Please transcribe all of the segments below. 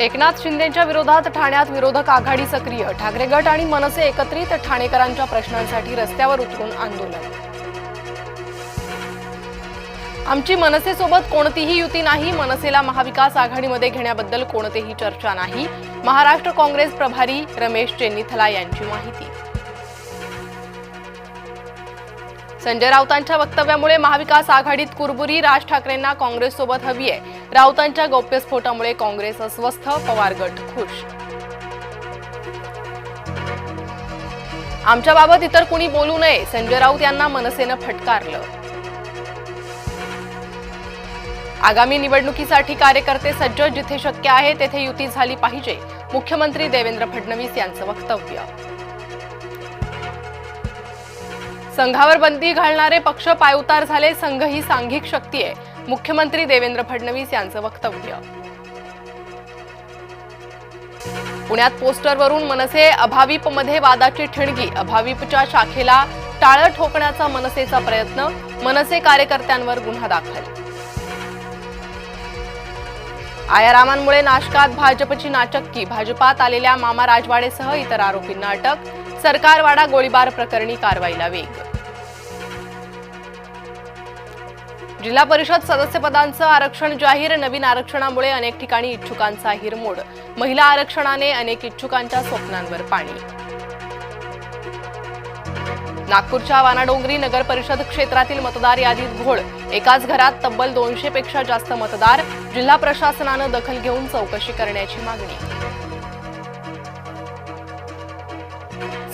एकनाथ शिंदेंच्या विरोधात ठाण्यात विरोधक आघाडी सक्रिय, ठाकरे गट आणि मनसे एकत्रित, ठाणेकरांच्या प्रश्नांसाठी रस्त्यावर उतरून आंदोलन। आमची मनसेसोबत कोणतीही युती नाही, मनसेला महाविकास आघाडीमध्ये घेण्याबद्दल कोणतीही चर्चा नाही, महाराष्ट्र काँग्रेस प्रभारी रमेश चेन्नीथला यांची माहिती। संजय राऊतांच्या वक्तव्यामुळे महाविकास आघाडीत कुरबुरी, राज ठाकरेंना काँग्रेससोबत हवी आहे, राऊतांच्या गौप्यस्फोटामुळे काँग्रेस अस्वस्थ, पवार गट खुश। आमच्याबाबत इतर कुणी बोलू नये, संजय राऊत यांना मनसेनं फटकारलं। आगामी निवडणुकीसाठी कार्यकर्ते सज्ज, जिथे शक्य आहे तेथे युती झाली पाहिजे, मुख्यमंत्री देवेंद्र फडणवीस यांचं वक्तव्य। संघावर बंदी घालणारे पक्ष पायउतार झाले, संघ ही सांघिक शक्ती आहे, मुख्यमंत्री देवेंद्र फडणवीस यांचं वक्तव्य। पुण्यात पोस्टरवरून मनसे अभाविपमध्ये वादाची ठिणगी, अभाविपच्या शाखेला टाळं ठोकण्याचा मनसेचा प्रयत्न, मनसे कार्यकर्त्यांवर गुन्हा दाखल। आयारामांमुळे नाशकात भाजपची नाचक्की, भाजपात आलेल्या मामा राजवाडेसह इतर आरोपींना अटक, सरकारवाडा गोळीबार प्रकरणी कारवाईला वेग। जिल्हा परिषद सदस्यपदांचं आरक्षण जाहीर, नवीन आरक्षणामुळे अनेक ठिकाणी इच्छुकांचा हिरमोड, महिला आरक्षणाने अनेक इच्छुकांच्या स्वप्नांवर पाणी। नागपूरच्या वानाडोंगरी नगर परिषद क्षेत्रातील मतदार यादीत घोळ, एकाच घरात तब्बल 200 पेक्षा जास्त मतदार, जिल्हा प्रशासनानं दखल घेऊन चौकशी करण्याची मागणी।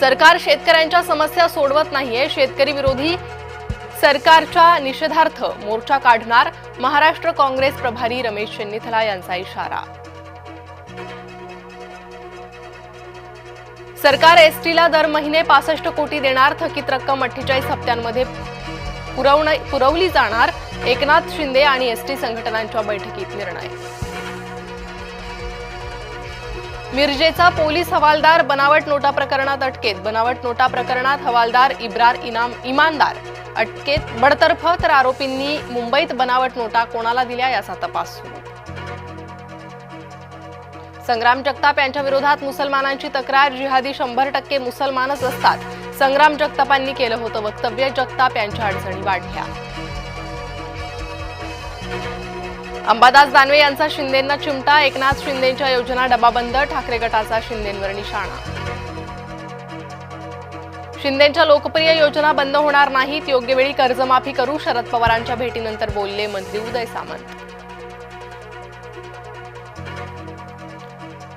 सरकार शेतकऱ्यांच्या समस्या सोडवत नाहीये, शेतकरी विरोधी सरकारच्या निषेधार्थ मोर्चा काढणार, महाराष्ट्र काँग्रेस प्रभारी रमेश चेन्नीथला यांचा इशारा। सरकार एसटीला दर महिने 65 कोटी देणार, थकीत रक्कम 48 हप्त्यांमध्ये पुरवली जाणार, एकनाथ शिंदे आणि एसटी संघटनांच्या बैठकीत निर्णय। मिरजेचा पोलीस हवालदार बनावट नोटा प्रकरणात अटकेत, बनावट नोटा प्रकरणात हवालदार इब्रार इमानदार अटकेत, बडतर्फ, तर आरोपींनी मुंबईत बनावट नोटा कोणाला दिल्या याचा तपास सुरू। संग्राम जगताप यांच्या विरोधात मुसलमानांची तक्रार, जिहादी 100% मुसलमानच असतात, संग्राम जगतापांनी केलं होतं वक्तव्य, जगताप यांच्या अडचणी वाढल्या। अंबादास दानवे यांचा शिंदेंना चिमटा, एकनाथ शिंदेंच्या योजना डबाबंद, ठाकरे गटाचा शिंदेंवर निशाणा। शिंदेंच्या लोकप्रिय योजना बंद होणार नाहीत, योग्य वेळी कर्जमाफी करू, शरद पवारांच्या भेटीनंतर बोलले मंत्री उदय सामंत।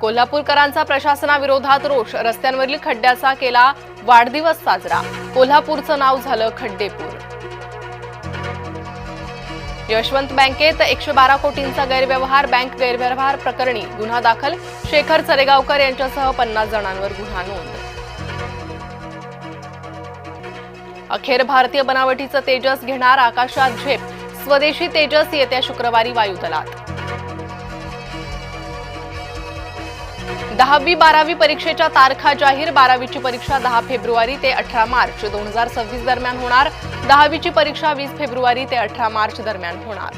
कोल्हापूरकरांचा प्रशासनाविरोधात रोष, रस्त्यांवरील खड्ड्याचा केला वाढदिवस साजरा, कोल्हापूरचं नाव झालं खड्डेपूर। यशवंत बँकेत 112 कोटींचा गैरव्यवहार, बँक गैरव्यवहार प्रकरणी गुन्हा दाखल, शेखर चरेगावकर यांच्यासह 50 जणांवर गुन्हा नोंद। अखेर भारतीय बनावटीचं तेजस घेणार, आकाशात झेप, स्वदेशी तेजस येत्या शुक्रवारी वायुदलात। 10वी-12वी परीक्षेच्या तारखा जाहीर, 12वीची परीक्षा 10 फेब्रुवारी ते 18 मार्च 2026 दरम्यान होणार, 10वीची परीक्षा 20 फेब्रुवारी ते 18 मार्च दरम्यान होणार।